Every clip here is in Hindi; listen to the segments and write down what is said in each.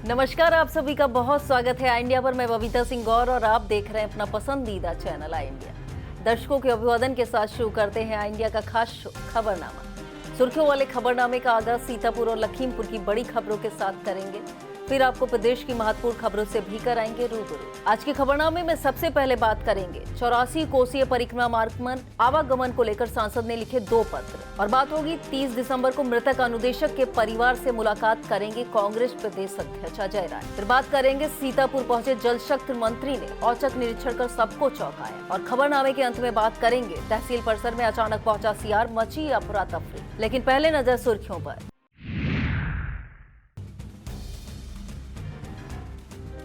नमस्कार, आप सभी का बहुत स्वागत है आई इंडिया पर। मैं बबीता सिंह गौर और आप देख रहे हैं अपना पसंदीदा चैनल आई इंडिया। दर्शकों के अभिवादन के साथ शुरू करते हैं आई इंडिया का खास खबरनामा। सुर्खियों वाले खबरनामे का आगाज सीतापुर और लखीमपुर की बड़ी खबरों के साथ करेंगे, फिर आपको प्रदेश की महत्वपूर्ण खबरों से भी कराएंगे रूबरू। आज के खबरनामे में सबसे पहले बात करेंगे 84 कोसीय परिक्रमा मार्ग में आवागमन को लेकर सांसद ने लिखे 2 पत्र, और बात होगी 30 दिसंबर को मृतक अनुदेशक के परिवार से मुलाकात करेंगे कांग्रेस प्रदेश अध्यक्ष अजय राय। फिर बात करेंगे सीतापुर पहुंचे जल शक्ति मंत्री ने औचक निरीक्षण कर सबको चौंकाया, और खबरनामे के अंत में बात करेंगे तहसील परिसर में अचानक पहुंचा सीआर, मची अफरा तफरी। लेकिन पहले नजर सुर्खियों पर।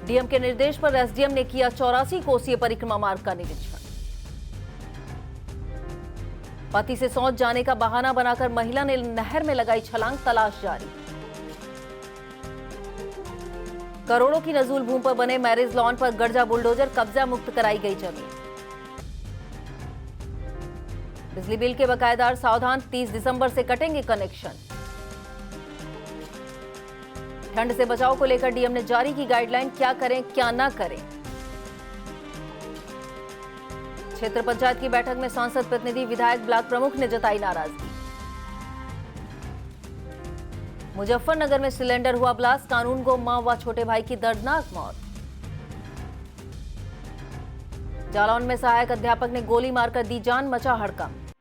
डीएम के निर्देश पर एसडीएम ने किया 84 कोसीय परिक्रमा मार्ग का निरीक्षण। पति से सौंध जाने का बहाना बनाकर महिला ने नहर में लगाई छलांग, तलाश जारी। करोड़ों की नजूल भूमि पर बने मैरिज लॉन पर गर्जा बुलडोजर, कब्जा मुक्त कराई गई जमीन। बिजली बिल के बकायेदार सावधान, 30 दिसंबर से कटेंगे कनेक्शन। ठंड से बचाव को लेकर डीएम ने जारी की गाइडलाइन, क्या करें क्या ना करें। क्षेत्र पंचायत की बैठक में सांसद, प्रतिनिधि, विधायक, ब्लॉक प्रमुख ने जताई नाराजगी। मुजफ्फरनगर में सिलेंडर हुआ ब्लास्ट, कानून गो मां व छोटे भाई की दर्दनाक मौत। जालौन में सहायक अध्यापक ने गोली मारकर दी जान, मचा हड़कंप।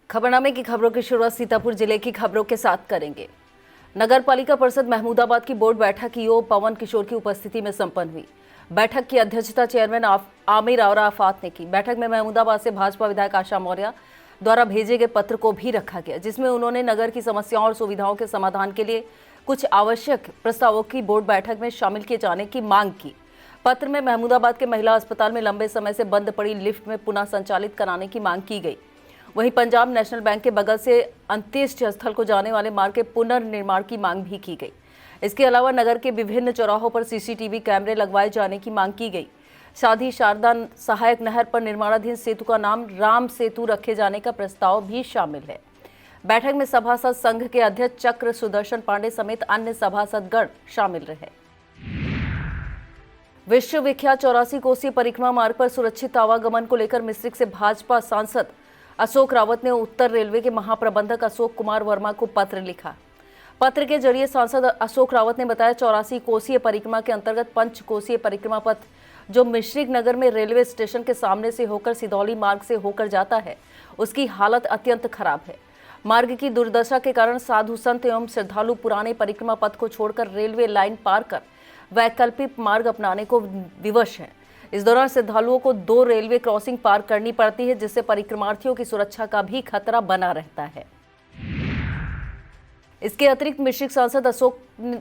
खबरनामे की खबरों की शुरुआत सीतापुर जिले की खबरों के साथ करेंगे। नगर पालिका परिषद महमूदाबाद की बोर्ड बैठक ईओ पवन किशोर की उपस्थिति में संपन्न हुई। बैठक की अध्यक्षता चेयरमैन आमिर आराफात ने की। बैठक में महमूदाबाद से भाजपा विधायक आशा मौर्य द्वारा भेजे गए पत्र को भी रखा गया, जिसमें उन्होंने नगर की समस्याओं और सुविधाओं के समाधान के लिए कुछ आवश्यक प्रस्तावों की बोर्ड बैठक में शामिल किए जाने की मांग की। पत्र में महमूदाबाद के महिला अस्पताल में लंबे समय से बंद पड़ी लिफ्ट में पुनः संचालित कराने की मांग की गई। वहीं पंजाब नेशनल बैंक के बगल से अंत्येष्टि स्थल को जाने वाले मार्ग के पुनर्निर्माण की मांग भी की गई। इसके अलावा नगर के विभिन्न चौराहों पर सीसीटीवी कैमरे लगवाए जाने की मांग की गई। साथ ही शारदा सहायक नहर पर निर्माणाधीन सेतु का नाम राम सेतु रखे जाने का प्रस्ताव भी शामिल है। बैठक में सभासद संघ के अध्यक्ष चक्र सुदर्शन पांडे समेत अन्य सभासदगण शामिल रहे। विश्व विख्यात 84 कोसीय परिक्रमा मार्ग पर सुरक्षित आवागमन को लेकर मिश्रिख से भाजपा सांसद अशोक रावत ने उत्तर रेलवे के महाप्रबंधक अशोक कुमार वर्मा को पत्र लिखा। पत्र के जरिए सांसद अशोक रावत ने बताया 84 कोसीय परिक्रमा के अंतर्गत पंच कोसीय परिक्रमा पथ जो मिश्रिख नगर में रेलवे स्टेशन के सामने से होकर सिदौली मार्ग से होकर जाता है, उसकी हालत अत्यंत खराब है। मार्ग की दुर्दशा के कारण साधु संत एवं श्रद्धालु पुराने परिक्रमा पथ को छोड़कर रेलवे लाइन पार कर वैकल्पिक मार्ग अपनाने को विवश है। इस दौरान श्रद्धालुओं को 2 रेलवे क्रॉसिंग पार करनी पड़ती है, जिससे परिक्रमार्थियों की सुरक्षा का भी खतरा बना रहता है। इसके अतिरिक्त मिश्रिख सांसद अशोक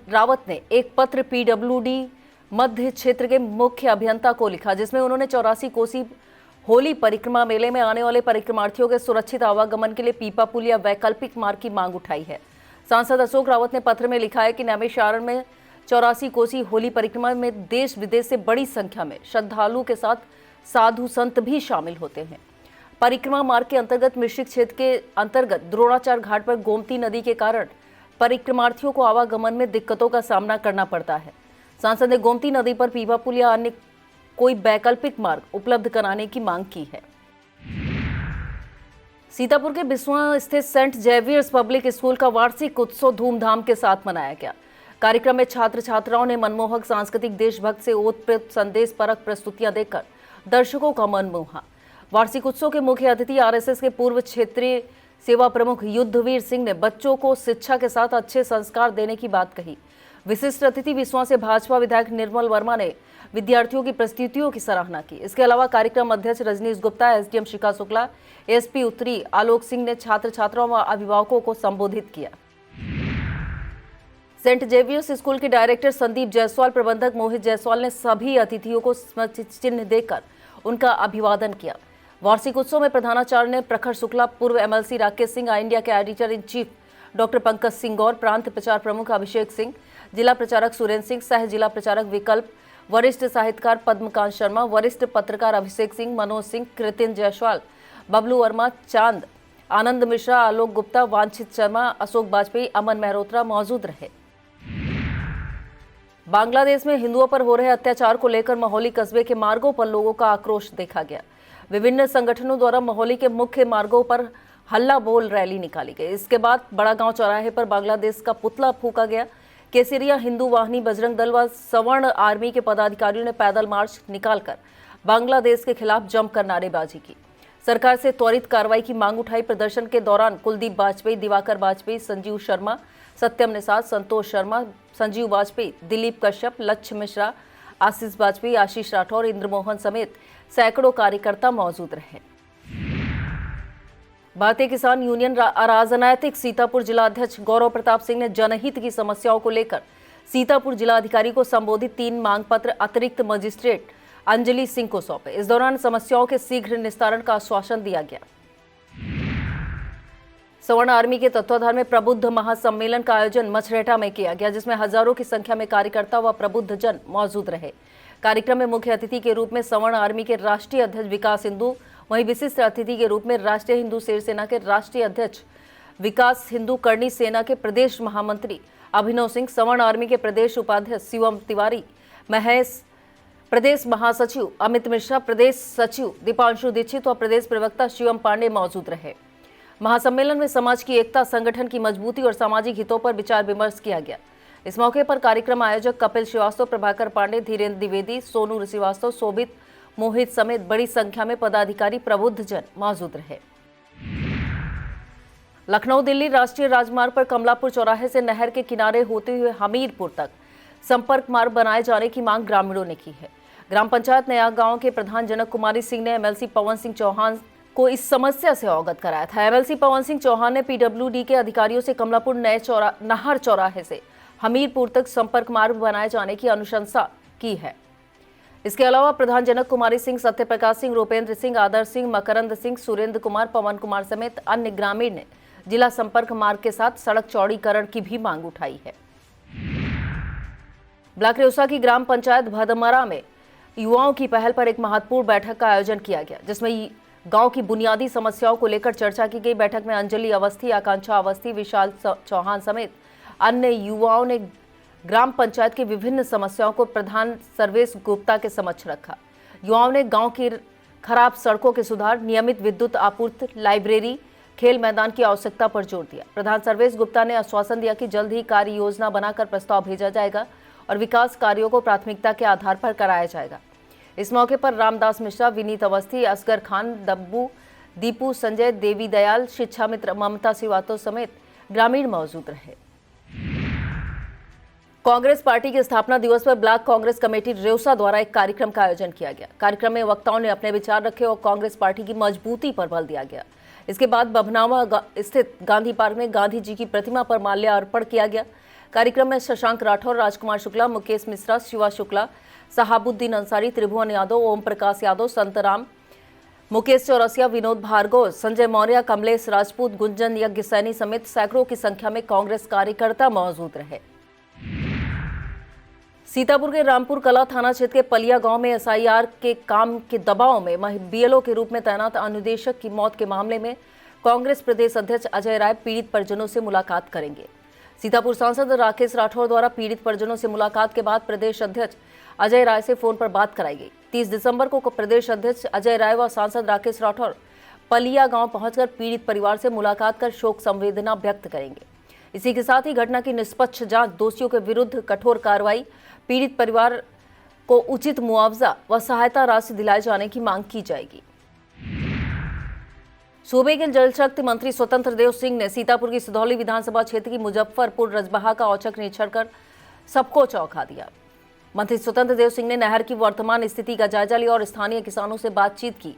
रावत ने एक पत्र पीडब्ल्यूडी मध्य क्षेत्र के मुख्य अभियंता को लिखा, जिसमें उन्होंने 84 कोसी होली परिक्रमा मेले में आने वाले परिक्रमार्थियों के सुरक्षित आवागमन के लिए पीपा पुल या वैकल्पिक मार्ग की मांग उठाई है। सांसद अशोक रावत ने पत्र में लिखा है कि नैमिषारण्य में 84 कोसी होली परिक्रमा में देश विदेश से बड़ी संख्या में श्रद्धालुओं के साथ साधु संत भी शामिल होते हैं। परिक्रमा मार्ग के अंतर्गत मिश्रिख क्षेत्र के अंतर्गत द्रोणाचार्य घाट पर गोमती नदी के कारण परिक्रमार्थियों को आवागमन में दिक्कतों का सामना करना पड़ता है। सांसद ने गोमती नदी पर पीपा पुल या अन्य कोई वैकल्पिक मार्ग उपलब्ध कराने की मांग की है। सीतापुर के बिस्वा स्थित सेंट जेवियर्स पब्लिक स्कूल का वार्षिक उत्सव धूमधाम के साथ मनाया गया। कार्यक्रम में छात्र छात्राओं ने मनमोहक सांस्कृतिक देशभक्त से ओतप्रोत संदेश परक प्रस्तुतियां देकर दर्शकों का मन मोहा। वार्षिक उत्सव के मुख्य अतिथि आरएसएस के पूर्व क्षेत्रीय सेवा प्रमुख युद्धवीर सिंह ने बच्चों को शिक्षा के साथ अच्छे संस्कार देने की बात कही। विशिष्ट अतिथि विश्वा से भाजपा विधायक निर्मल वर्मा ने विद्यार्थियों की प्रस्तुतियों की सराहना की। इसके अलावा कार्यक्रम अध्यक्ष रजनीश गुप्ता, एसडीएम शिखा शुक्ला, एसपी उत्तरी आलोक सिंह ने छात्र छात्राओं व अभिभावकों को संबोधित किया। सेंट जेवियर्स स्कूल के डायरेक्टर संदीप जायसवाल, प्रबंधक मोहित जायसवाल ने सभी अतिथियों को स्मृति चिन्ह देकर उनका अभिवादन किया। वार्षिक उत्सव में प्रधानाचार्य ने प्रखर शुक्ला, पूर्व एमएलसी राकेश सिंह, इंडिया के editor in chief doctor Pankaj Singh Gaur, प्रांत प्रचार प्रमुख अभिषेक सिंह, जिला प्रचारक सुरेंद्र सिंह, सह जिला प्रचारक विकल्प, वरिष्ठ साहित्यकार पद्मकांत शर्मा, वरिष्ठ पत्रकार अभिषेक सिंह, मनोज सिंह, कृतिन जायसवाल, बबलू वर्मा, चांद, आनंद मिश्रा, आलोक गुप्ता, वांछित शर्मा, अशोक वाजपेयी, अमन मेहरोत्रा मौजूद रहे। बांग्लादेश में हिंदुओं पर हो रहे अत्याचार को लेकर मोहाली कस्बे के मार्गों पर लोगों का आक्रोश देखा गया। विभिन्न संगठनों द्वारा मोहाली के मुख्य मार्गों पर हल्ला बोल रैली निकाली गई। इसके बाद बड़ा गांव चौराहे पर बांग्लादेश का पुतला फूंका गया। केसरिया हिंदू वाहिनी, बजरंग दल व सवर्ण आर्मी के पदाधिकारियों ने पैदल मार्च निकालकर बांग्लादेश के खिलाफ जमकर नारेबाजी की। सरकार से त्वरित कार्रवाई की मांग उठाई। प्रदर्शन के दौरान कुलदीप वाजपेयी, दिवाकर वाजपेयी, संजीव शर्मा, सत्यम निषाद, संतोष शर्मा, संजीव वाजपेयी, दिलीप कश्यप, लक्ष्य मिश्रा, आशीष वाजपेयी, आशीष राठौर, इंद्रमोहन समेत सैकड़ों कार्यकर्ता मौजूद रहे। भारतीय किसान यूनियन राजनैतिक सीतापुर जिलाध्यक्ष गौरव प्रताप सिंह ने जनहित की समस्याओं को लेकर सीतापुर जिलाधिकारी को संबोधित 3 मांग पत्र अतिरिक्त मजिस्ट्रेट अंजलि सिंह को सौंपे। इस दौरान समस्याओं के शीघ्र निस्तारण का आश्वासन दिया गया। सवर्ण आर्मी के तत्वाधान में प्रबुद्ध महासम्मेलन का आयोजन मछरेटा में किया गया, जिसमें हजारों की संख्या में कार्यकर्ता व प्रबुद्ध जन मौजूद रहे। कार्यक्रम में मुख्य अतिथि के रूप में सवर्ण आर्मी के राष्ट्रीय अध्यक्ष विकास हिंदू, वहीं विशिष्ट अतिथि के रूप में राष्ट्रीय हिंदू शेर सेना के राष्ट्रीय अध्यक्ष विकास हिंदू, करणी सेना के प्रदेश महामंत्री अभिनव सिंह, सवर्ण आर्मी के प्रदेश उपाध्यक्ष शिवम तिवारी, महेश, प्रदेश महासचिव अमित मिश्रा, प्रदेश सचिव दीपांशु दीक्षित व प्रदेश प्रवक्ता शिवम पांडे मौजूद रहे। महासम्मेलन में समाज की एकता, संगठन की मजबूती और सामाजिक हितों पर विचार विमर्श किया गया। इस मौके पर कार्यक्रम आयोजक कपिल श्रीवास्तव, प्रभाकर पांडे, धीरेन्द्र द्विवेदी, सोनू श्रीवास्तव, शोभित मोहित समेत बड़ी संख्या में पदाधिकारी, प्रबुद्ध जन मौजूद रहे। लखनऊ दिल्ली राष्ट्रीय राजमार्ग पर कमलापुर चौराहे से नहर के किनारे होते हुए हमीरपुर तक संपर्क मार्ग बनाए जाने की मांग ग्रामीणों ने की है। ग्राम पंचायत नया गांव के प्रधान जनक कुमारी सिंह ने एमएलसी पवन सिंह चौहान को इस समस्या से अवगत कराया था। एमएलसी पवन सिंह चौहान ने पीडब्ल्यूडी के अधिकारियों से कमलापुर नहर चौराहे से हमीरपुर तक संपर्क मार्ग बनाए जाने की अनुशंसा की है। इसके अलावा प्रधान जनक कुमारी सिंह, सत्यप्रकाश सिंह, रूपेंद्र सिंह, आदर्श सिंह, मकरंद सिंह, सुरेंद्र कुमार, पवन कुमार समेत अन्य ग्रामीण ने जिला संपर्क मार्ग के साथ सड़क चौड़ीकरण की भी मांग उठाई है। ब्लॉक रेउसा की ग्राम पंचायत भदमरा में युवाओं की पहल पर एक महत्वपूर्ण बैठक का आयोजन किया गया, जिसमें गांव की बुनियादी समस्याओं को लेकर चर्चा की गई। बैठक में अंजलि अवस्थी, आकांक्षा अवस्थी, विशाल चौहान समेत अन्य युवाओं ने ग्राम पंचायत की विभिन्न समस्याओं को प्रधान सर्वेश गुप्ता के समक्ष रखा। युवाओं ने गांव की खराब सड़कों के सुधार, नियमित विद्युत आपूर्ति, लाइब्रेरी, खेल मैदान की आवश्यकता पर जोर दिया। प्रधान सर्वेश गुप्ता ने आश्वासन दिया कि जल्द ही कार्य योजना बनाकर प्रस्ताव भेजा जाएगा और विकास कार्यों को प्राथमिकता के आधार पर कराया जाएगा। इस मौके पर रामदास मिश्रा, विनीत अवस्थी, असगर खान, दब्बू, दीपू, संजय, देवी दयाल, शिक्षा मित्र ममता श्रीवास्तव समेत ग्रामीण मौजूद रहे। कांग्रेस पार्टी के स्थापना दिवस पर ब्लॉक कांग्रेस कमेटी रेउसा द्वारा एक कार्यक्रम का आयोजन किया गया। कार्यक्रम में वक्ताओं ने अपने विचार रखे और कांग्रेस पार्टी की मजबूती पर बल दिया गया। इसके बाद बभनावा स्थित गांधी पार्क में गांधी जी की प्रतिमा पर माल्यार्पण किया गया। कार्यक्रम में शशांक राठौर, राजकुमार शुक्ला, मुकेश मिश्रा, शिवा शुक्ला, सहाबुद्दीन अंसारी, त्रिभुवन यादव, ओम प्रकाश यादव, संतराम, मुकेश चौरसिया, विनोद भार्गव, संजय मौर्य, कमलेश राजपूत, गुंजन यज्ञ सैनी समेत सैकड़ों की संख्या में कांग्रेस कार्यकर्ता मौजूद रहे। सीतापुर के रामपुर कला थाना क्षेत्र के पलिया गांव में एसआईआर के काम के दबाव में बीएलओ के रूप में तैनात अनुदेशक की मौत के मामले में कांग्रेस प्रदेश अध्यक्ष अजय राय पीड़ित परिजनों से मुलाकात करेंगे। सीतापुर सांसद राकेश राठौर द्वारा पीड़ित परिजनों से मुलाकात के बाद प्रदेश अध्यक्ष अजय राय से फोन पर बात कराई गई। 30 दिसंबर को प्रदेश अध्यक्ष अजय राय व सांसद राकेश राठौर पलिया गांव पहुंचकर पीड़ित परिवार से मुलाकात कर शोक संवेदना व्यक्त करेंगे। इसी के साथ ही घटना की निष्पक्ष जांच, दोषियों के विरुद्ध कठोर कार्रवाई, पीड़ित परिवार को उचित मुआवजा व सहायता राशि दिलाए जाने की मांग की जाएगी। सूबे के जल शक्ति मंत्री स्वतंत्र देव सिंह ने सीतापुर की सिधौली विधानसभा क्षेत्र की मुजफ्फरपुर रजबहा का औचक निरीक्षण कर सबको चौंका दिया। मंत्री स्वतंत्र देव सिंह ने नहर की वर्तमान स्थिति का जायजा लिया और स्थानीय किसानों से बातचीत की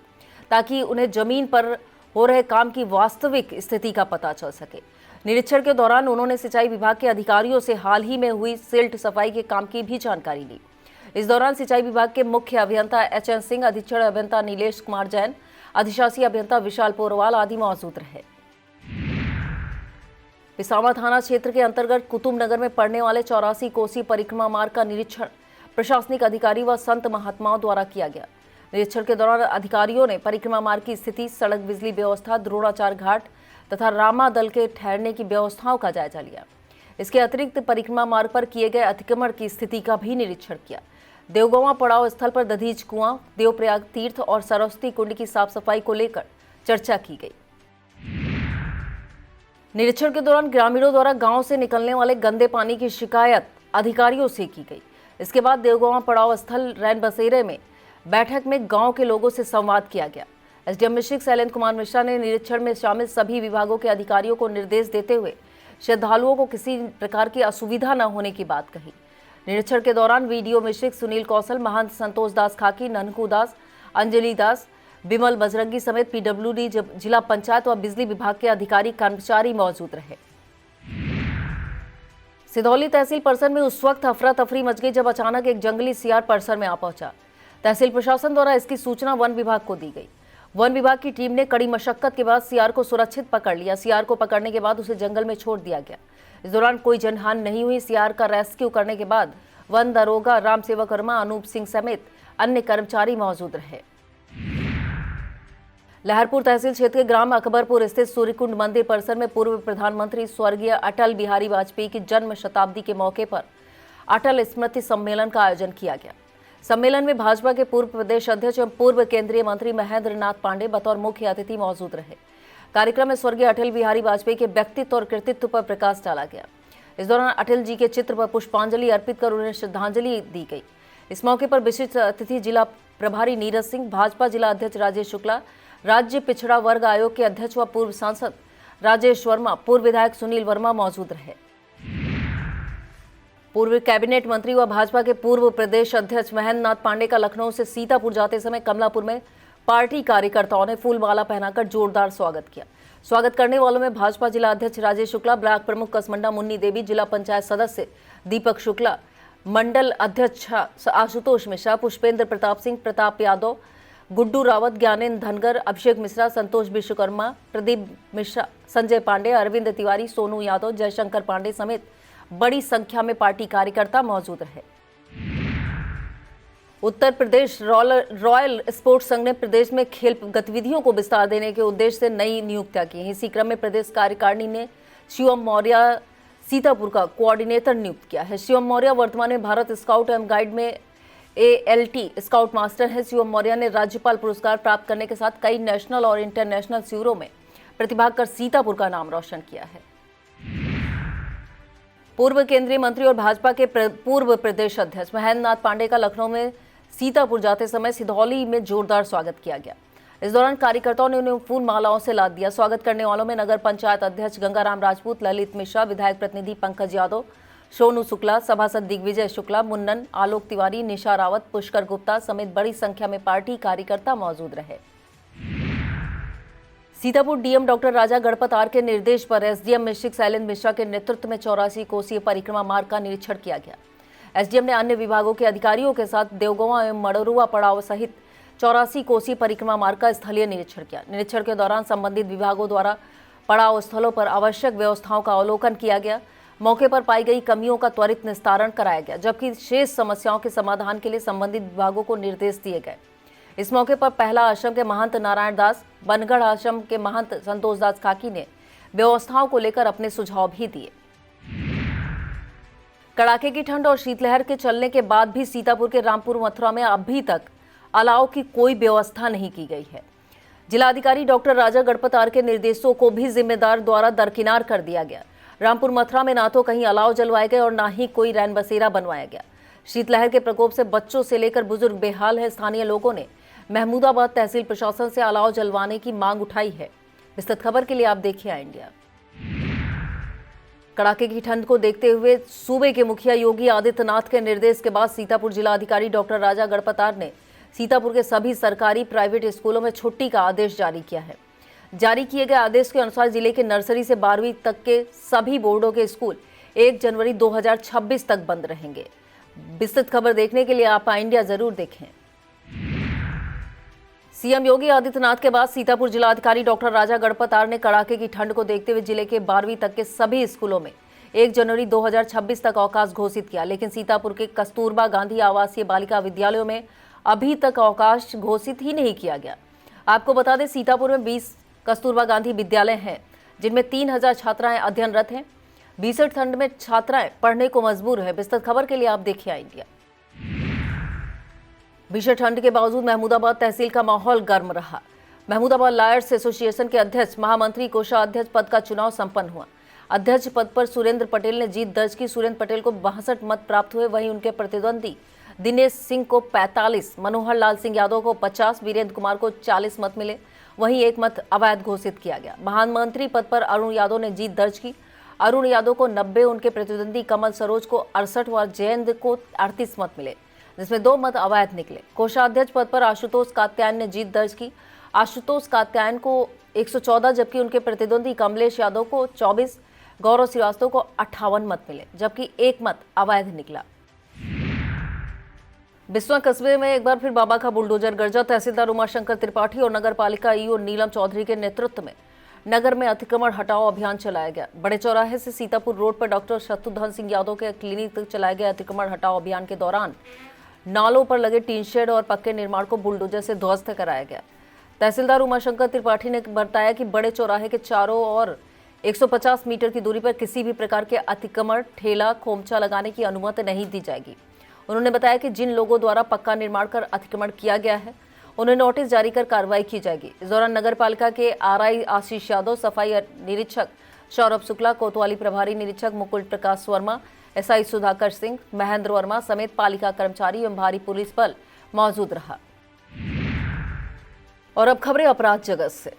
ताकि उन्हें जमीन पर हो रहे काम की वास्तविक स्थिति का पता चल सके। निरीक्षण के दौरान उन्होंने सिंचाई विभाग के अधिकारियों से हाल ही में हुई सिल्ट सफाई के काम की भी जानकारी ली। इस दौरान सिंचाई विभाग के मुख्य अभियंता एचएन सिंह, अधीक्षण अभियंता नीलेश कुमार जैन, अधिशासी अभियंता विशाल पोरवाल आदि मौजूद रहे। पिसावा थाना क्षेत्र के अंतर्गत कुतुबनगर में पड़ने वाले 84 कोसी परिक्रमा मार्ग का निरीक्षण प्रशासनिक अधिकारी व संत महात्माओं द्वारा किया गया। निरीक्षण के दौरान अधिकारियों ने परिक्रमा मार्ग की स्थिति, सड़क, बिजली व्यवस्था, द्रोणाचार घाट तथा रामा दल के ठहरने की व्यवस्थाओं का जायजा लिया। इसके अतिरिक्त परिक्रमा मार्ग पर किए गए अतिक्रमण की स्थिति का भी निरीक्षण किया। देवगौवा पड़ाव स्थल पर दधीच कुआं, देवप्रयाग तीर्थ और सरस्वती कुंड की साफ सफाई को लेकर चर्चा की गई। निरीक्षण के दौरान ग्रामीणों द्वारा गांव से निकलने वाले गंदे पानी की शिकायत अधिकारियों से की गई। इसके बाद देवगौवा पड़ाव स्थल रैन बसेरे में बैठक में गांव के लोगों से संवाद किया गया। एसडीएम मिश्रिक शैलेंद्र कुमार मिश्रा ने निरीक्षण में शामिल सभी विभागों के अधिकारियों को निर्देश देते हुए श्रद्धालुओं को किसी प्रकार की असुविधा न होने की बात कही। निरीक्षण के दौरान वीडियो मिश्रिक, सुनील कौशल, महंत संतोष दास खाकी, ननकू दास, अंजलि दास, बिमल बजरंगी समेत पीडब्ल्यूडी, जिला पंचायत व बिजली विभाग के अधिकारी कर्मचारी मौजूद रहे। सिधौली तहसील परिसर में उस वक्त अफरा तफरी मच गई जब अचानक एक जंगली सियार परिसर में आ पहुंचा। तहसील प्रशासन द्वारा इसकी सूचना वन विभाग को दी गई। वन विभाग की टीम ने कड़ी मशक्कत के बाद सियार को सुरक्षित पकड़ लिया। सियार को पकड़ने के बाद उसे जंगल में छोड़ दिया गया। इस दौरान कोई जनहानि नहीं हुई। सियार का रेस्क्यू करने के बाद वन दरोगा राम सेवक वर्मा, अनूप सिंह समेत अन्य कर्मचारी मौजूद रहे। लहरपुर तहसील क्षेत्र के ग्राम अकबरपुर स्थित सूर्यकुंड मंदिर परिसर में पूर्व प्रधानमंत्री स्वर्गीय अटल बिहारी वाजपेयी की जन्म शताब्दी के मौके पर अटल स्मृति सम्मेलन का आयोजन किया गया। सम्मेलन में भाजपा के पूर्व प्रदेश अध्यक्ष एवं पूर्व केंद्रीय मंत्री महेंद्र नाथ पांडे बतौर मुख्य अतिथि मौजूद रहे। कार्यक्रम में स्वर्गीय अटल बिहारी वाजपेयी के व्यक्तित्व और कृतित्व पर प्रकाश डाला गया। इस दौरान अटल जी के चित्र पर पुष्पांजलि अर्पित कर उन्हें श्रद्धांजलि दी गई। इस मौके पर विशिष्ट अतिथि जिला प्रभारी नीरज सिंह, भाजपा जिला अध्यक्ष राजेश शुक्ला, राज्य पिछड़ा वर्ग आयोग के अध्यक्ष व पूर्व सांसद राजेश वर्मा, पूर्व विधायक सुनील वर्मा मौजूद रहे। पूर्व कैबिनेट मंत्री व भाजपा के पूर्व प्रदेश अध्यक्ष महेंद्र नाथ पांडे का लखनऊ से सीतापुर जाते समय कमलापुर में पार्टी कार्यकर्ताओं ने फूलमाला पहनाकर जोरदार स्वागत किया। स्वागत करने वालों में भाजपा जिला अध्यक्ष राजेश शुक्ला, ब्लॉक प्रमुख कसमंडा मुन्नी देवी, जिला पंचायत सदस्य दीपक शुक्ला, मंडल अध्यक्ष आशुतोष मिश्रा, पुष्पेंद्र प्रताप सिंह, प्रताप यादव, गुड्डू रावत, ज्ञानेंद्र धनगर, अभिषेक मिश्रा, संतोष विश्वकर्मा, प्रदीप मिश्रा, संजय पांडे, अरविंद तिवारी, सोनू यादव, जयशंकर पांडे समेत बड़ी संख्या में पार्टी कार्यकर्ता मौजूद रहे। उत्तर प्रदेश रॉयल स्पोर्ट्स संघ ने प्रदेश में खेल गतिविधियों को विस्तार देने के उद्देश्य से नई नियुक्तियां की हैं। इसी क्रम में प्रदेश कार्यकारिणी ने शिवम मौर्य सीतापुर का कोऑर्डिनेटर नियुक्त किया है। शिवम मौर्य वर्तमान में भारत स्काउट एवं गाइड में ALT स्काउट मास्टर है। शिवम मौर्य ने राज्यपाल पुरस्कार प्राप्त करने के साथ कई नेशनल और इंटरनेशनल शिविरों में प्रतिभाग कर सीतापुर का नाम रोशन किया है। पूर्व केंद्रीय मंत्री और भाजपा के पूर्व प्रदेश अध्यक्ष महेंद्र नाथ पांडे का लखनऊ में सीतापुर जाते समय सिधौली में जोरदार स्वागत किया गया। इस दौरान कार्यकर्ताओं ने उन्हें फूल मालाओं से लाद दिया। स्वागत करने वालों में नगर पंचायत अध्यक्ष गंगाराम राजपूत, ललित मिश्रा, विधायक प्रतिनिधि पंकज यादव, सोनू शुक्ला, सभासद दिग्विजय शुक्ला, मुन्नन, आलोक तिवारी, निशा रावत, पुष्कर गुप्ता समेत बड़ी संख्या में पार्टी कार्यकर्ता मौजूद रहे। Sitapur DM doctor Raja Ganpat R के निर्देश पर एसडीएम मिश्रिक शैलेंद्र मिश्रा के नेतृत्व में 84 कोसीय परिक्रमा मार्ग का निरीक्षण किया गया। एसडीएम ने अन्य विभागों के अधिकारियों के साथ देवगौवा एवं मडरुआ पड़ाव सहित 84 कोसीय परिक्रमा मार्ग का स्थलीय निरीक्षण किया। निरीक्षण के दौरान संबंधित विभागों द्वारा पड़ाव स्थलों पर आवश्यक व्यवस्थाओं का अवलोकन किया गया। मौके पर पाई गई कमियों का त्वरित निस्तारण कराया गया, जबकि शेष समस्याओं के समाधान के लिए संबंधित विभागों को निर्देश दिए गए। इस मौके पर पहला आश्रम के महंत नारायण दास, बनगढ़ आश्रम के महंत संतोष दास खाकी ने व्यवस्थाओं को लेकर अपने सुझाव भी दिए। कड़ाके की ठंड और शीतलहर के चलने के बाद भी सीतापुर के रामपुर मथुरा में अभी तक अलाव की कोई व्यवस्था नहीं की गई है। जिलाधिकारी डॉक्टर राजा गणपत आर के निर्देशों को भी जिम्मेदार द्वारा दरकिनार कर दिया गया। रामपुर मथुरा में ना तो कहीं अलाव जलवाए गए और ना ही कोई रैन बसेरा बनवाया गया। शीतलहर के प्रकोप से बच्चों से लेकर बुजुर्ग बेहाल है। स्थानीय लोगों ने महमूदाबाद तहसील प्रशासन से अलाव जलवाने की मांग उठाई है। विस्तृत खबर के लिए आप देखिए आई इंडिया। कड़ाके की ठंड को देखते हुए सूबे के मुखिया योगी आदित्यनाथ के निर्देश के बाद सीतापुर जिलाधिकारी डॉक्टर राजा गणपत आर ने सीतापुर के सभी सरकारी प्राइवेट स्कूलों में छुट्टी का आदेश जारी किया है। जारी किए गए आदेश के अनुसार जिले के नर्सरी से 12वीं तक के सभी बोर्डों के स्कूल 1 जनवरी 2026 तक बंद रहेंगे। विस्तृत खबर देखने के लिए आप आई इंडिया जरूर देखें। सीएम योगी आदित्यनाथ के बाद सीतापुर जिलाधिकारी डॉक्टर राजा गणपत आर ने कड़ाके की ठंड को देखते हुए जिले के 12वीं तक के सभी स्कूलों में 1 जनवरी 2026 तक अवकाश घोषित किया। लेकिन सीतापुर के कस्तूरबा गांधी आवासीय बालिका विद्यालयों में अभी तक अवकाश घोषित ही नहीं किया गया। आपको बता दें, सीतापुर में 20 कस्तूरबा गांधी विद्यालय हैं, जिनमें 3000 छात्राएं अध्ययनरत हैं। भीषण ठंड में छात्राएं पढ़ने को मजबूर है। विस्तृत खबर के लिए आप देखिए आई इंडिया। भीषण ठंड के बावजूद महमूदाबाद तहसील का माहौल गर्म रहा। महमूदाबाद लायर्स एसोसिएशन के अध्यक्ष महामंत्री कोषाध्यक्ष पद का चुनाव संपन्न हुआ। अध्यक्ष पद पर सुरेंद्र पटेल ने जीत दर्ज की। सुरेंद्र पटेल को 62 मत प्राप्त हुए। वहीं उनके प्रतिद्वंदी दिनेश सिंह को 45, मनोहर लाल सिंह यादव को 50, वीरेंद्र कुमार को 40 मत मिले। वहीं एक मत अवैध घोषित किया गया। महामंत्री पद पर अरुण यादव ने जीत दर्ज की। अरुण यादव को 90, उनके प्रतिद्वंदी कमल सरोज को 68 और जयेंद्र को 38 मत मिले, जिसमें 2 मत अवैध निकले। कोषाध्यक्ष पद पर आशुतोष कात्यायन ने जीत दर्ज की। आशुतोष कात्यायन को 114, जबकि उनके प्रतिद्वंदी कमलेश यादव को 24, गौरव श्रीवास्तव को 58 मत मिले, जबकि 1 मत अवैध निकला। बिस्वा कस्बे में एक बार फिर बाबा का बुलडोजर गरजा। तहसीलदार उमाशंकर त्रिपाठी और नगर पालिका ईओ नीलम चौधरी के नेतृत्व में नगर में अतिक्रमण हटाओ अभियान चलाया गया। बड़े चौराहे से सीतापुर रोड पर डॉक्टर शत्रुघ्न सिंह यादव के क्लिनिक तक चलाए गए अतिक्रमण हटाओ अभियान के दौरान नालों पर लगे टीन शेड और पक्के निर्माण को बुलडोजर से ध्वस्त कराया गया। तहसीलदार उमाशंकर त्रिपाठी ने बताया कि बड़े चौराहे के चारों ओर 150 मीटर की दूरी पर किसी भी प्रकार के अतिक्रमण, ठेला, खोमचा लगाने की अनुमति नहीं दी जाएगी। उन्होंने बताया कि जिन लोगों द्वारा पक्का निर्माण कर अतिक्रमण किया गया है उन्हें नोटिस जारी कर कार्रवाई की जाएगी। इस दौरान नगर पालिका के आरआई आशीष यादव, सफाई निरीक्षक सौरभ शुक्ला, कोतवाली प्रभारी निरीक्षक मुकुल प्रकाश वर्मा, एसआई सुधाकर सिंह, महेंद्र वर्मा समेत पालिका कर्मचारी एवं भारी पुलिस बल मौजूद रहा। और अब खबरें अपराध जगत से।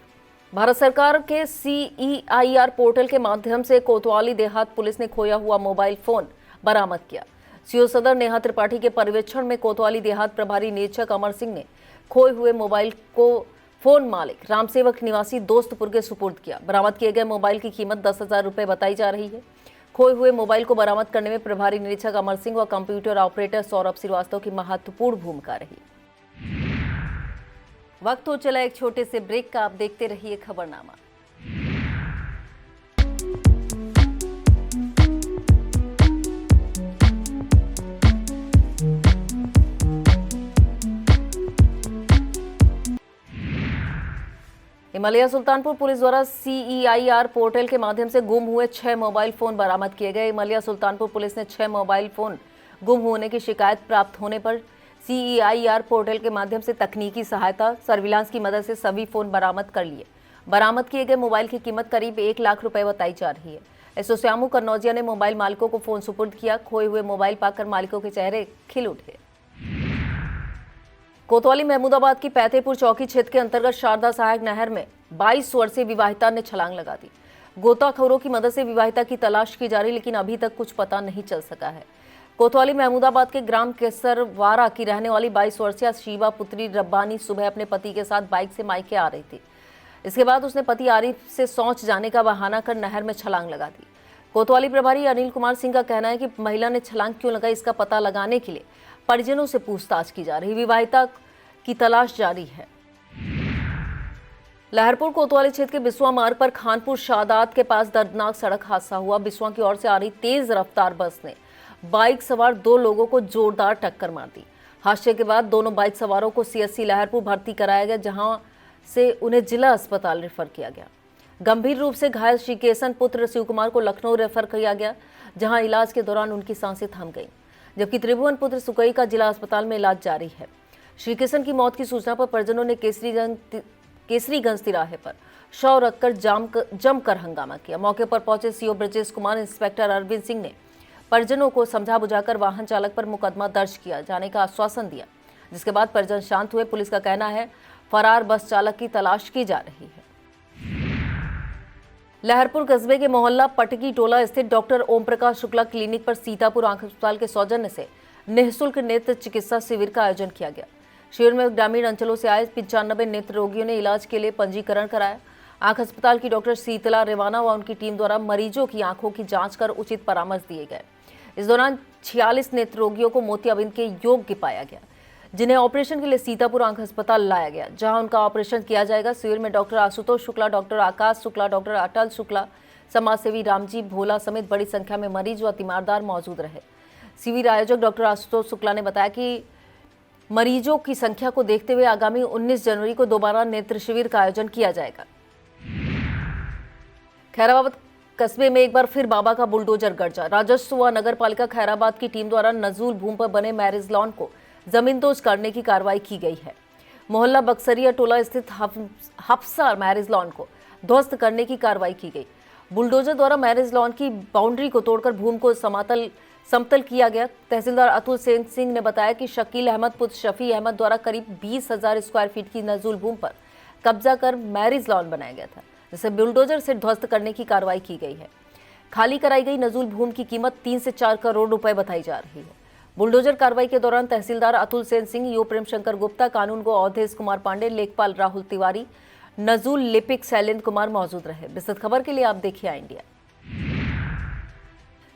भारत सरकार के CEIR पोर्टल के माध्यम से कोतवाली देहात पुलिस ने खोया हुआ मोबाइल फोन बरामद किया। सीओ सदर नेहा त्रिपाठी के पर्यवेक्षण में कोतवाली देहात प्रभारी निरीक्षक अमर सिंह ने खोए हुए मोबाइल को फोन मालिक रामसेवक निवासी दोस्तपुर के सुपुर्द किया। बरामद किए गए मोबाइल की कीमत 10,000 रुपये बताई जा रही है। खोए हुए मोबाइल को बरामद करने में प्रभारी निरीक्षक अमर सिंह व कंप्यूटर ऑपरेटर सौरभ श्रीवास्तव की महत्वपूर्ण भूमिका रही। वक्त हो चला एक छोटे से ब्रेक का। आप देखते रहिए खबरनामा। इमलिया सुल्तानपुर पुलिस द्वारा CEIR पोर्टल के माध्यम से गुम हुए 6 मोबाइल फोन बरामद किए गए। इमलिया सुल्तानपुर पुलिस ने 6 मोबाइल फोन गुम होने की शिकायत प्राप्त होने पर CEIR पोर्टल के माध्यम से तकनीकी सहायता, सर्विलांस की मदद से सभी फोन बरामद कर लिए। बरामद किए गए मोबाइल की कीमत करीब 1 लाख रुपए बताई जा रही है। एसोसियामू कन्नौजिया ने मोबाइल मालिकों को फोन सुपुर्द किया। खोए हुए मोबाइल पाकर मालिकों के चेहरे खिल उठे। कोतवाली महमूदाबाद की पैतेपुर चौकी क्षेत्र के अंतर्गत शारदा सहायक नहर में 22 वर्षीय विवाहिता ने छलांग लगा दी। गोताखोरों की मदद से विवाहिता की तलाश की जा रही, लेकिन अभी तक कुछ पता नहीं चल सका है। कोतवाली महमूदाबाद के ग्राम केसरवाड़ा की रहने वाली 22 वर्षीय शिवा पुत्री रब्बानी सुबह अपने पति के साथ बाइक से मायके आ रही थी। इसके बाद उसने पति आरिफ से शौच जाने का बहाना कर नहर में छलांग लगा दी। कोतवाली प्रभारी अनिल कुमार सिंह का कहना है कि महिला ने छलांग क्यों लगाई, इसका पता लगाने के लिए परिजनों से पूछताछ की जा रही। विवाहिता की तलाश जारी है। लहरपुर कोतवाली क्षेत्र के बिस्वा मार्ग पर खानपुर शादात के पास दर्दनाक सड़क हादसा हुआ। बिस्वा की ओर से आ रही तेज रफ्तार बस ने बाइक सवार 2 लोगों को जोरदार टक्कर मार दी। हादसे के बाद दोनों बाइक सवारों को CSC लहरपुर भर्ती कराया गया, जहां से उन्हें जिला अस्पताल रेफर किया गया। गंभीर रूप से घायल श्रीकेशन पुत्र शिव कुमार को लखनऊ रेफर किया गया, जहां इलाज के दौरान उनकी सांसें थम गईं, जबकि त्रिभुवन पुत्र सुकई का जिला अस्पताल में इलाज जारी है। श्रीकेशन की मौत की सूचना पर परिजनों ने केसरीगंज तिराहे पर शव रखकर जमकर हंगामा किया। मौके पर पहुंचे सीओ ब्रजेश कुमार, इंस्पेक्टर अरविंद सिंह ने परिजनों को समझा बुझाकर वाहन चालक पर मुकदमा दर्ज किया जाने का आश्वासन दिया, जिसके बाद परिजन शांत हुए। पुलिस का कहना है फरार बस चालक की तलाश की जा रही है। लहरपुर कस्बे के मोहल्ला पटकी टोला स्थित डॉक्टर ओम प्रकाश शुक्ला क्लिनिक पर सीतापुर आंख अस्पताल के सौजन्य से निःशुल्क नेत्र चिकित्सा शिविर का आयोजन किया गया। शिविर में ग्रामीण अंचलों से आए 95 नेत्र रोगियों ने इलाज के लिए पंजीकरण कराया। आंख अस्पताल की डॉक्टर शीतला रेवाना व उनकी टीम द्वारा मरीजों की आंखों की जांच कर उचित परामर्श दिए गए। इस दौरान 46 नेत्र रोगियों को मोतियाबिंद के योग्य पाया गया, जिन्हें ऑपरेशन के लिए सीतापुर आंख अस्पताल लाया गया, जहां उनका ऑपरेशन किया जाएगा। शिविर में डॉक्टर आशुतोष शुक्ला, डॉक्टर आकाश शुक्ला, डॉक्टर अटल शुक्ला, समाजसेवी रामजी भोला समेत बड़ी संख्या में मरीज व तीमारदार मौजूद रहे। शिविर आयोजक डॉक्टर आशुतोष शुक्ला ने बताया कि मरीजों की संख्या को देखते हुए आगामी 19 जनवरी को दोबारा नेत्र शिविर का आयोजन किया जाएगा। खैराबाद कस्बे में एक बार फिर बाबा का बुलडोजर गरजा। राजस्व व नगर पालिका खैराबाद की टीम द्वारा नजूल भूमि पर बने मैरिज लॉन को जमींदोज करने की कार्रवाई की गई है। मोहल्ला बक्सरिया टोला स्थित हफ्सा मैरिज लॉन को ध्वस्त करने की कार्रवाई की गई। बुलडोजर द्वारा मैरिज लॉन की बाउंड्री को तोड़कर भूमि को समतल किया गया। तहसीलदार अतुल सेन सिंह ने बताया कि शकील अहमद पुत्र शफी अहमद द्वारा करीब 20,000 स्क्वायर फीट की नजूल भूमि पर कब्जा कर मैरिज लॉन बनाया गया था, जिसे बुलडोजर से ध्वस्त करने की कार्रवाई की गई है। खाली कराई गई नजूल भूमि की कीमत 3 से 4 करोड़ रुपए बताई जा रही है। बुलडोजर कार्रवाई के दौरान तहसीलदार अतुल सेन सिंह, यो प्रेम शंकर गुप्ता, कानून गो अवधेश कुमार पांडे, लेखपाल राहुल तिवारी, नजूल लिपिक शैलेंद्र कुमार मौजूद रहे। विस्तृत खबर के लिए आप देखिए इंडिया।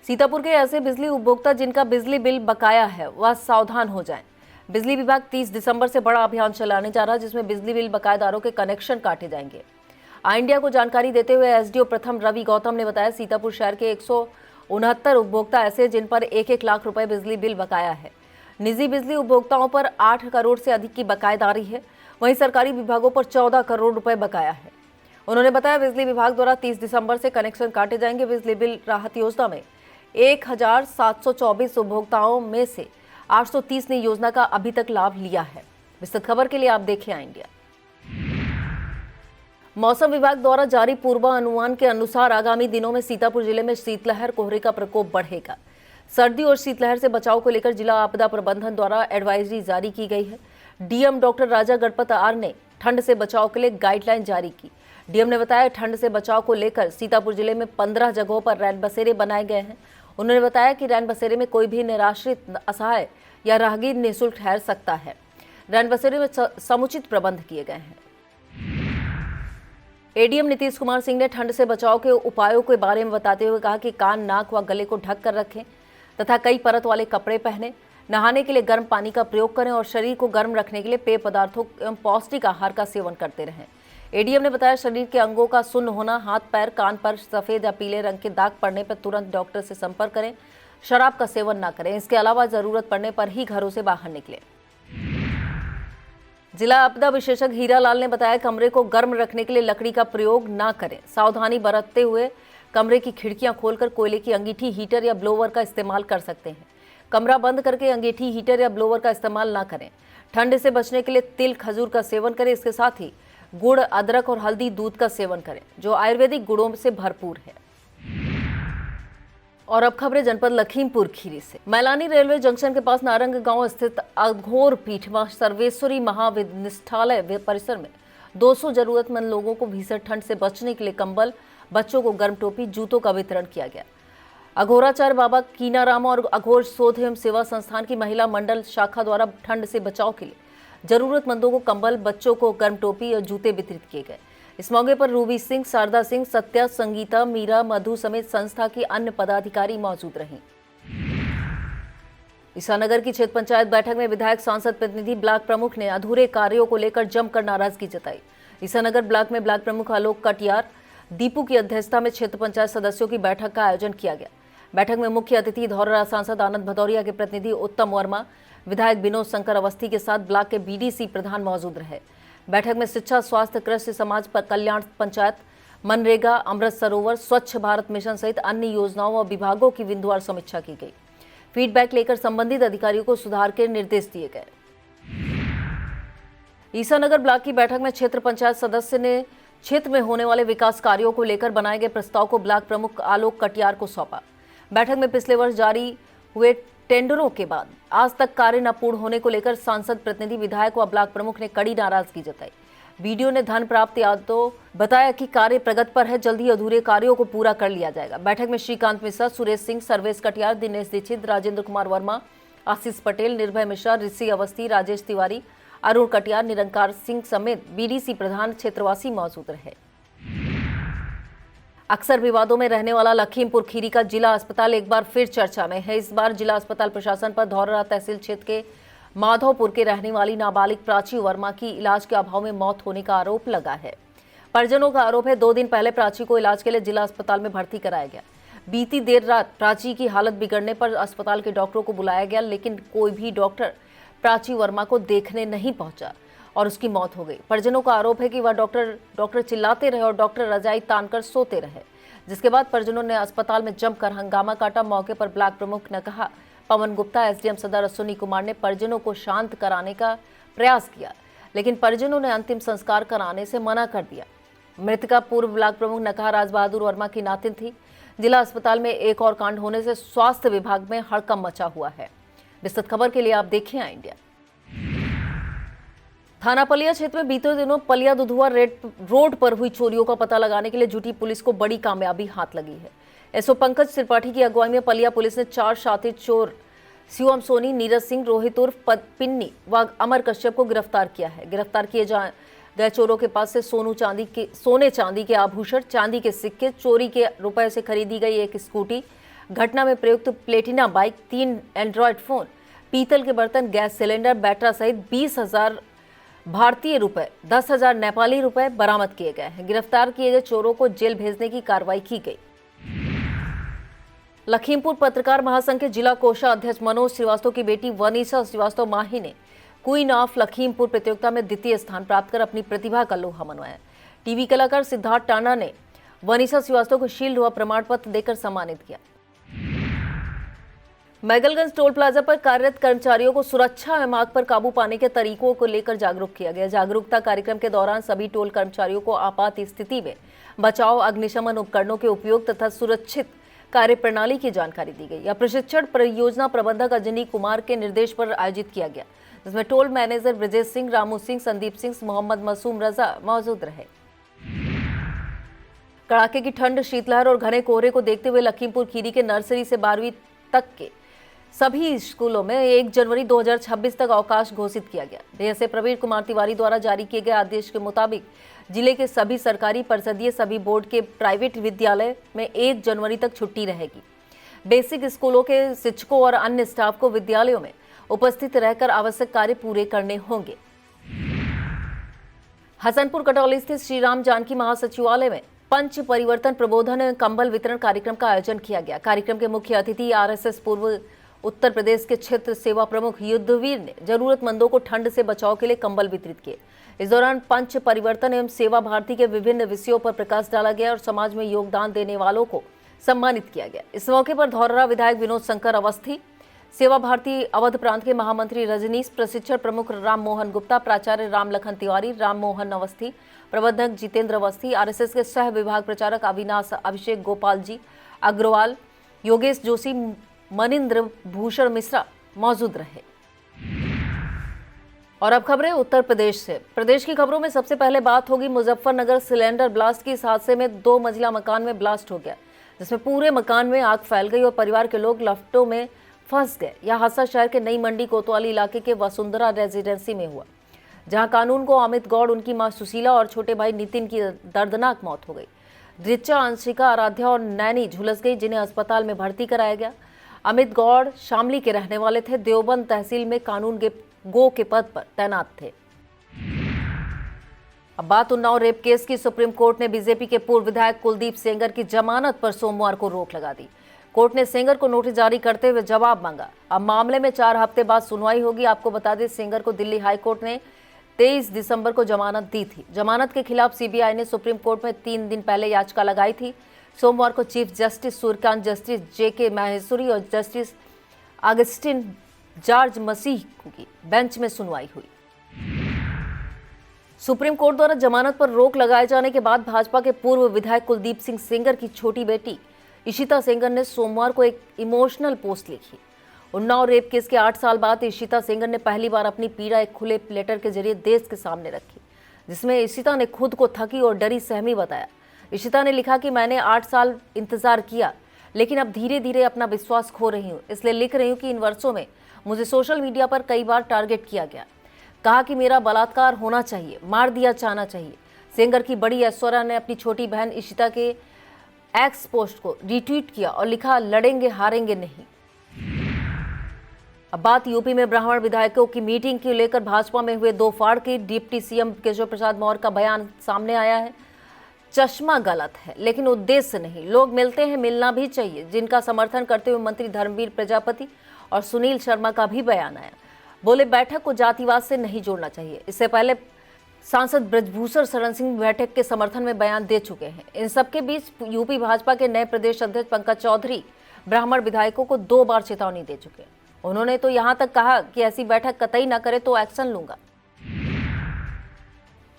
सीतापुर के ऐसे बिजली उपभोक्ता जिनका बिजली बिल बकाया है वह सावधान हो जाएं। बिजली विभाग 30 दिसंबर से बड़ा अभियान चलाने जा रहा है, जिसमें बिजली बिल बकायेदारों के कनेक्शन काटे जाएंगे। इंडिया को जानकारी देते हुए एसडीओ प्रथम रवि गौतम ने बताया, सीतापुर शहर के 169 उपभोक्ता ऐसे जिन पर 1-1 लाख रुपए बिजली बिल बकाया है। निजी बिजली उपभोक्ताओं पर 8 करोड़ से अधिक की बकायेदारी है, वहीं सरकारी विभागों पर 14 करोड़ रुपए बकाया है। उन्होंने बताया, बिजली विभाग द्वारा 30 दिसंबर से कनेक्शन काटे जाएंगे। बिजली बिल राहत योजना में 1724 उपभोक्ताओं में से 830 ने योजना का अभी तक लाभ लिया है। विस्तृत खबर के लिए आप देखिए इंडिया। मौसम विभाग द्वारा जारी पूर्वानुमान के अनुसार आगामी दिनों में सीतापुर जिले में शीतलहर कोहरे का प्रकोप बढ़ेगा। सर्दी और शीतलहर से बचाव को लेकर जिला आपदा प्रबंधन द्वारा एडवाइजरी जारी की गई है। DM doctor Raja Ganpat R ने ठंड से बचाव के लिए गाइडलाइन जारी की। डीएम ने बताया, ठंड से बचाव को लेकर सीतापुर जिले में 15 जगहों पर रैन बसेरे बनाए गए हैं। उन्होंने बताया कि रैन बसेरे में कोई भी निराश्रित, असहाय या राहगीर निःशुल्क ठहर सकता है। रैन बसेरे में समुचित प्रबंध किए गए हैं। एडीएम नीतीश कुमार सिंह ने ठंड से बचाव के उपायों के बारे में बताते हुए कहा कि कान, नाक व गले को ढक कर रखें तथा कई परत वाले कपड़े पहनें। नहाने के लिए गर्म पानी का प्रयोग करें और शरीर को गर्म रखने के लिए पेय पदार्थों एवं पौष्टिक आहार का सेवन करते रहें। एडीएम ने बताया, शरीर के अंगों का सुन्न होना, हाथ पैर, कान पर सफेद या पीले रंग के दाग पड़ने पर तुरंत डॉक्टर से संपर्क करें। शराब का सेवन न करें। इसके अलावा जरूरत पड़ने पर ही घरों से बाहर निकलें। जिला आपदा विशेषज्ञ हीरालाल ने बताया, कमरे को गर्म रखने के लिए लकड़ी का प्रयोग न करें। सावधानी बरतते हुए कमरे की खिड़कियां खोलकर कोयले की अंगीठी, हीटर या ब्लोवर का इस्तेमाल कर सकते हैं। कमरा बंद करके अंगीठी, हीटर या ब्लोवर का इस्तेमाल न करें। ठंड से बचने के लिए तिल, खजूर का सेवन करें। इसके साथ ही गुड़, अदरक और हल्दी दूध का सेवन करें, जो आयुर्वेदिक गुणों से भरपूर है। और अब खबरें जनपद लखीमपुर खीरी से। मैलानी रेलवे जंक्शन के पास नारंग गांव स्थित अघोर पीठ सर्वेश्वरी महाविद्यालय परिसर में 200 जरूरतमंद लोगों को भीषण ठंड से बचने के लिए कंबल, बच्चों को गर्म टोपी, जूतों का वितरण किया गया। अघोराचार्य बाबा कीनाराम और अघोर शोध एवं सेवा संस्थान की महिला मंडल शाखा द्वारा ठंड से बचाव के लिए जरूरतमंदों को कंबल, बच्चों को गर्म टोपी और जूते वितरित किए गए। इस मौके पर रूबी सिंह, शारदा सिंह, सत्या, संगीता, मीरा, मधु समेत संस्था की अन्य पदाधिकारी मौजूद रहीं। ईसानगर की क्षेत्र पंचायत बैठक में विधायक, सांसद, प्रतिनिधि, ब्लॉक प्रमुख ने अधूरे कार्यों को लेकर जमकर नाराजगी जताई। ईसानगर ब्लॉक में ब्लॉक प्रमुख आलोक कटियार, दीपू की अध्यक्षता में क्षेत्र पंचायत सदस्यों की बैठक का आयोजन किया गया। बैठक में मुख्य अतिथि धौरहरा सांसद आनंद भदौरिया के प्रतिनिधि उत्तम वर्मा, विधायक विनोद शंकर अवस्थी के साथ ब्लॉक के बीडीसी प्रधान मौजूद रहे। बैठक में शिक्षा, स्वास्थ्य, कृषि, समाज पर कल्याण, पंचायत, मनरेगा, अमृत सरोवर, स्वच्छ भारत मिशन सहित अन्य योजनाओं व विभागों की बिंदुवार समीक्षा की गई। फीडबैक लेकर संबंधित अधिकारियों को सुधार के निर्देश दिए गए। ईसानगर ब्लॉक की बैठक में क्षेत्र पंचायत सदस्य ने क्षेत्र में होने वाले विकास कार्यों को लेकर बनाए गए प्रस्ताव को ब्लॉक प्रमुख आलोक कटियार को सौंपा। बैठक में पिछले वर्ष जारी हुए टेंडरों के बाद आज तक कार्य न पूर्ण होने को लेकर सांसद, प्रतिनिधि, विधायक व ब्लॉक प्रमुख ने कड़ी नाराजगी जताई। बीडीओ ने धन प्राप्त यादव बताया कि कार्य प्रगति पर है, जल्द ही अधूरे कार्यों को पूरा कर लिया जाएगा। बैठक में श्रीकांत मिश्रा, सुरेश सिंह, सर्वेश कटियार, दिनेश दीक्षित, राजेंद्र कुमार वर्मा, आशीष पटेल, निर्भय मिश्रा, ऋषि अवस्थी, राजेश तिवारी, अरुण कटियार, निरंकार सिंह समेत बीडीसी प्रधान, क्षेत्रवासी मौजूद रहे। अक्सर विवादों में रहने वाला लखीमपुर खीरी का जिला अस्पताल एक बार फिर चर्चा में है। इस बार जिला अस्पताल प्रशासन पर धौरहरा तहसील क्षेत्र के माधोपुर के रहने वाली नाबालिग प्राची वर्मा की इलाज के अभाव में मौत होने का आरोप लगा है। परिजनों का आरोप है, 2 दिन पहले प्राची को इलाज के लिए जिला अस्पताल में भर्ती कराया गया। बीती देर रात प्राची की हालत बिगड़ने पर अस्पताल के डॉक्टरों को बुलाया गया, लेकिन कोई भी डॉक्टर प्राची वर्मा को देखने नहीं पहुंचा और उसकी मौत हो गई। परिजनों का आरोप है कि वह डॉक्टर चिल्लाते रहे और डॉक्टर रजाई तानकर सोते रहे, जिसके बाद परिजनों ने अस्पताल में जमकर हंगामा काटा। मौके पर ब्लॉक प्रमुख ने कहा पवन गुप्ता, एसडीएम सदर अश्विनी कुमार ने परिजनों को शांत कराने का प्रयास किया, लेकिन परिजनों ने अंतिम संस्कार कराने से मना कर दिया। मृतका पूर्व ब्लॉक प्रमुख नकहा राज बहादुर वर्मा की नातिन थी। जिला अस्पताल में एक और कांड होने से स्वास्थ्य विभाग में हड़कंप मचा हुआ है। विस्तृत खबर के लिए आप देखें आई इंडिया। थाना पलिया क्षेत्र में बीते दिनों पलिया दुधुआ रोड पर हुई चोरियों का पता लगाने के लिए जुटी पुलिस को बड़ी कामयाबी हाथ लगी है। एसओ पंकज त्रिपाठी की अगुवाई में पलिया पुलिस ने 4 शातिर चोर शिवम सोनी, नीरज सिंह, रोहित उर्फ पिन्नी व अमर कश्यप को गिरफ्तार किया है। गिरफ्तार किए गए चोरों के पास से सोने चांदी के आभूषण, चांदी के सिक्के, चोरी के रुपए से खरीदी गई एक स्कूटी, घटना में प्रयुक्त प्लेटिना बाइक, 3 एंड्रॉयड फोन, पीतल के बर्तन, गैस सिलेंडर, बैटरा सहित 20,000 भारतीय रुपए, 10,000 नेपाली रुपए बरामद किए गए हैं। गिरफ्तार किए गए चोरों को जेल भेजने की कार्रवाई की गई। लखीमपुर पत्रकार महासंघ के जिला कोषाध्यक्ष मनोज श्रीवास्तव की बेटी वनीसा श्रीवास्तव माही ने क्वीन ऑफ लखीमपुर प्रतियोगिता में द्वितीय स्थान प्राप्त कर अपनी प्रतिभा का लोहा मनवाया। टीवी कलाकार सिद्धार्थ टांडा ने वनीसा श्रीवास्तव को शील्ड व प्रमाण पत्र देकर सम्मानित किया। मैगलगंज टोल प्लाजा पर कार्यरत कर्मचारियों को सुरक्षा एवं आग पर काबू पाने के तरीकों को लेकर जागरूक किया गया। जागरूकता कार्यक्रम के दौरान सभी टोल कर्मचारियों को आपात स्थिति में बचाव, अग्निशमन उपकरणों के उपयोग तथा सुरक्षित कार्य प्रणाली की जानकारी दी गई। यह प्रशिक्षण परियोजना प्रबंधक अजनी कुमार के निर्देश पर आयोजित किया गया, जिसमें टोल मैनेजर ब्रजेश सिंह, रामू सिंह, संदीप सिंह, मोहम्मद मासूम रजा मौजूद रहे। कड़ाके की ठंड, शीतलहर और घने कोहरे को देखते हुए लखीमपुर खीरी के नर्सरी से 12वीं तक के सभी स्कूलों में 1 जनवरी 2026 तक अवकाश घोषित किया गया। डीएसए प्रवीण कुमार तिवारी द्वारा जारी किए गए आदेश के मुताबिक जिले के सभी सरकारी, परिषदीय, सभी बोर्ड के प्राइवेट विद्यालय में 1 जनवरी तक छुट्टी रहेगी। बेसिक स्कूलों के शिक्षकों और अन्य स्टाफ को विद्यालयों में उपस्थित रहकर आवश्यक कार्य पूरे करने होंगे। हसनपुर कटौली स्थित श्री राम जानकी महासचिवालय में पंच परिवर्तन प्रबोधन एवं कंबल वितरण कार्यक्रम का आयोजन किया गया। कार्यक्रम के मुख्य अतिथि आरएसएस पूर्व उत्तर प्रदेश के क्षेत्र सेवा प्रमुख युद्धवीर ने जरूरतमंदों को ठंड से बचाव के लिए कंबल वितरित किए। इस दौरान पंच परिवर्तन एवं सेवा भारती के विभिन्न विषयों पर प्रकाश डाला गया और समाज में योगदान देने वालों को सम्मानित किया गया। इस मौके पर धौरहरा विधायक विनोद शंकर अवस्थी, सेवा भारती अवध प्रांत के महामंत्री रजनीश, प्रशिक्षण प्रमुख राम मोहन गुप्ता, प्राचार्य राम लखन तिवारी, राम मोहन अवस्थी, प्रबंधक जितेंद्र अवस्थी, आरएसएस के सह विभाग प्रचारक अविनाश अभिषेक, गोपाल जी अग्रवाल, योगेश जोशी, मनिंद्र भूषण मिश्रा मौजूद रहे। और अब खबरें उत्तर प्रदेश से। प्रदेश की खबरों में सबसे पहले बात होगी मुजफ्फरनगर सिलेंडर ब्लास्ट की। इस हादसे में 2 मंजिला मकान में ब्लास्ट हो गया, जिसमें पूरे मकान में आग फैल गई और परिवार के लोग लपटों में फंस गए। यह हादसा शहर के नई मंडी कोतवाली इलाके के वसुंधरा रेजिडेंसी में हुआ, जहां कानून को अमित गौड़, उनकी मां सुशीला और छोटे भाई नितिन की दर्दनाक मौत हो गई। ऋचा, अंशिका, आराध्या और नैनी झुलस गई, जिन्हें अस्पताल में भर्ती कराया गया। अमित गौड़ शामली के रहने वाले थे, देवबंद तहसील में कानून गो के पद पर तैनात थे। अब बात उन्नाव रेप केस की। सुप्रीम कोर्ट ने बीजेपी के पूर्व विधायक कुलदीप सेंगर की जमानत पर सोमवार को रोक लगा दी। कोर्ट ने सेंगर को नोटिस जारी करते हुए जवाब मांगा। अब मामले में 4 हफ्ते बाद सुनवाई होगी। आपको बता दें, सेंगर को दिल्ली हाईकोर्ट ने 23 दिसंबर को जमानत दी थी। जमानत के खिलाफ सीबीआई ने सुप्रीम कोर्ट में 3 दिन पहले याचिका लगाई थी। सोमवार को चीफ जस्टिस सूर्यकांत, जस्टिस जेके माहेश्वरी और जस्टिस अगस्टिन जॉर्ज मसीह की बेंच में सुनवाई हुई। सुप्रीम कोर्ट द्वारा जमानत पर रोक लगाए जाने के बाद भाजपा के पूर्व विधायक कुलदीप सिंह सेंगर की छोटी बेटी इशिता सेंगर ने सोमवार को एक इमोशनल पोस्ट लिखी। उन्नाव रेप केस के 8 साल बाद इशिता सेंगर ने पहली बार अपनी पीड़ा एक खुले लेटर के जरिए देश के सामने रखी, जिसमें इशिता ने खुद को थकी और डरी सहमी बताया। इशिता ने लिखा कि मैंने 8 साल इंतजार किया, लेकिन अब धीरे धीरे अपना विश्वास खो रही हूँ। इसलिए लिख रही हूँ कि इन वर्षों में मुझे सोशल मीडिया पर कई बार टारगेट किया गया, कहा कि मेरा बलात्कार होना चाहिए, मार दिया जाना चाहिए। सेंगर की बड़ी ऐश्वर्या ने अपनी छोटी बहन इशिता के एक्स पोस्ट को रीट्वीट किया और लिखा, लड़ेंगे हारेंगे नहीं। अब बात यूपी में ब्राह्मण विधायकों की मीटिंग को लेकर भाजपा में हुए 2 फाड़ की। डिप्टी सीएम केशव प्रसाद मौर्य का बयान सामने आया है। चश्मा गलत है, लेकिन उद्देश्य नहीं। लोग मिलते हैं, मिलना भी चाहिए, जिनका समर्थन करते हुए मंत्री धर्मवीर प्रजापति और सुनील शर्मा का भी बयान आया। बोले, बैठक को जातिवाद से नहीं जोड़ना चाहिए। इससे पहले सांसद ब्रजभूषण शरण सिंह बैठक के समर्थन में बयान दे चुके हैं। इन सबके बीच यूपी भाजपा के नए प्रदेश अध्यक्ष पंकज चौधरी ब्राह्मण विधायकों को 2 बार चेतावनी दे चुके हैं। उन्होंने तो यहां तक कहा कि ऐसी बैठक कतई न करे तो एक्शन लूंगा।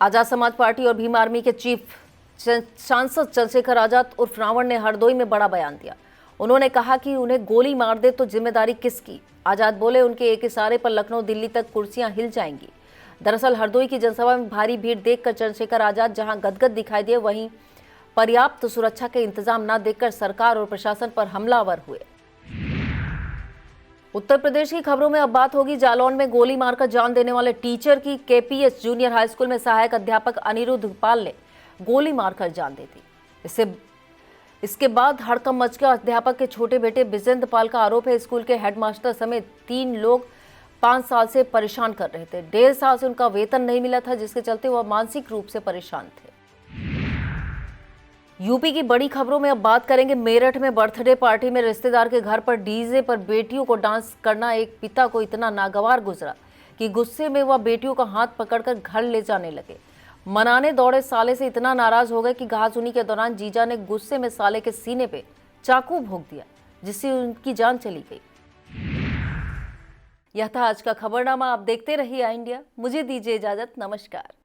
आजाद समाज पार्टी और भीम आर्मी के चीफ सांसद चंद्रशेखर आजाद उर्फ रावण ने हरदोई में बड़ा बयान दिया। उन्होंने कहा कि उन्हें गोली मार दे तो जिम्मेदारी किसकी। आजाद बोले उनके एक इशारे पर लखनऊ दिल्ली तक कुर्सियां हिल जाएंगी। दरअसल हरदोई की जनसभा में भारी भीड़ देखकर चंद्रशेखर आजाद जहां गदगद दिखाई दिए, वहीं पर्याप्त सुरक्षा के इंतजाम न देखकर सरकार और प्रशासन पर हमलावर हुए। उत्तर प्रदेश की खबरों में अब बात होगी जालौन में गोली मारकर जान देने वाले टीचर की। केपीएस जूनियर हाई स्कूल में सहायक अध्यापक अनिरुद्ध पाल ने गोली मारकर जान दे दी। इसके बाद हड़कंप मच गया। अध्यापक के छोटे बेटे बिजेंद्र पाल का आरोप है स्कूल के हेडमास्टर समेत 3 लोग 5 साल से परेशान कर रहे थे। 1.5 साल से उनका वेतन नहीं मिला था, जिसके चलते वह मानसिक रूप से परेशान थे। यूपी की बड़ी खबरों में अब बात करेंगे मेरठ में बर्थडे पार्टी में रिश्तेदार के घर पर डीजे पर बेटियों को डांस करना एक पिता को इतना नागवार गुजरा कि गुस्से में वह बेटियों का हाथ पकड़कर घर ले जाने लगे। मनाने दौड़े साले से इतना नाराज हो गए कि घासुनी के दौरान जीजा ने गुस्से में साले के सीने पे चाकू भोंक दिया, जिससे उनकी जान चली गई। यह था आज का खबरनामा। आप देखते रहिए आई इंडिया। मुझे दीजिए इजाजत। नमस्कार।